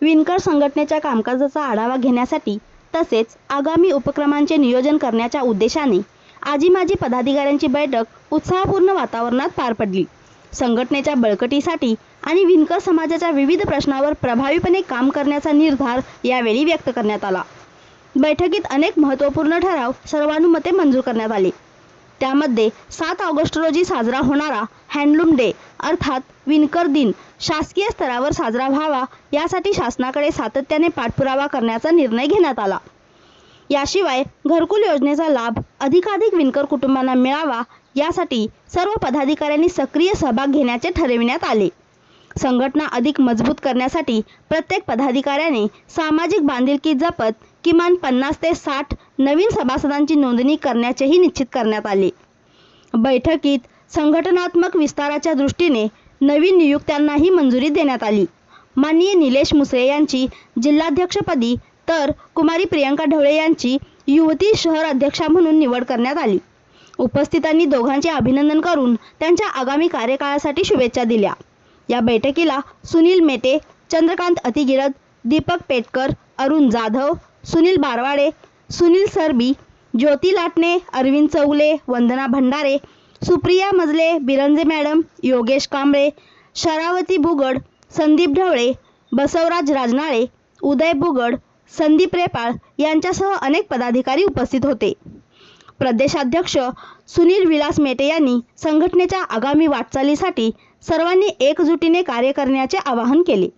विणकर संघटनेच्या कामकाजाचा आढावा घेण्यासाठी तसेच आगामी उपक्रमांचे नियोजन करण्याच्या उद्देशाने आजी माजी पदाधिकाऱ्यांची बैठक उत्साहपूर्ण वातावरणात पार पडली। संघटनेच्या बळकटीसाठी आणि विणकर समाजाच्या विविध प्रश्नांवर प्रभावीपणे काम करण्याचा निर्धार यावेळी व्यक्त करण्यात आला। बैठकीत अनेक महत्त्वपूर्ण ठराव सर्वानुमते मंजूर करण्यात आले। त्यामध्ये 7 ऑगस्ट रोजी साजरा होणारा हँडलूम डे अर्थात विणकर दिन शासकीय स्तरावर साजरा व्हावा यासाठी शासनाकडे सातत्याने पाठपुरावा करण्याचा निर्णय घेण्यात आला। याशिवाय घरकुल योजनेचा लाभ अधिकाधिक विणकर कुटुंबांना मिळावा यासाठी सर्व पदाधिकाऱ्यांनी सक्रिय सहभाग घेण्याचे ठरविण्यात आले। संघटना अधिक मजबूत करण्यासाठी प्रत्येक पदाधिकाऱ्याने सामाजिक बांधिलकी जपत किमान 50 ते 60 नवीन सभासदांची नोंदणी करण्याचेही निश्चित करण्यात आले। बैठकीत संघटनात्मक विस्ताराच्या दृष्टीने नवीन नियुक्त्यांनाही मंजुरी देण्यात आली। माननीय निलेश मुसळे यांची जिल्हाध्यक्षपदी तर कुमारी प्रियंका ढवळे यांची युवती शहर अध्यक्षा म्हणून निवड करण्यात आली। उपस्थितांनी दोघांचे अभिनंदन करून त्यांच्या आगामी कार्यकाळासाठी शुभेच्छा दिल्या। या बैठकीला सुनील मेटे, चंद्रकांत अतिगिरद, दीपक पेटकर, अरुण जाधव, सुनील बारवाडे, सुनील सरबी, ज्योती लाटणे, अरविंद चौगले, वंदना भंडारे, सुप्रिया मजले, बिरंजे मॅडम, योगेश कांबळे, शरावती बुगड, संदीप ढवळे, बसवराज राजनाळे, उदय बुगड, संदीप रेपाळ यांच्यासह अनेक पदाधिकारी उपस्थित होते। प्रदेशाध्यक्ष सुनील विलास मेटे यांनी संघटनेच्या आगामी वाटचालीसाठी सर्वांनी एकजुटीने कार्य करण्याचे आवाहन केले।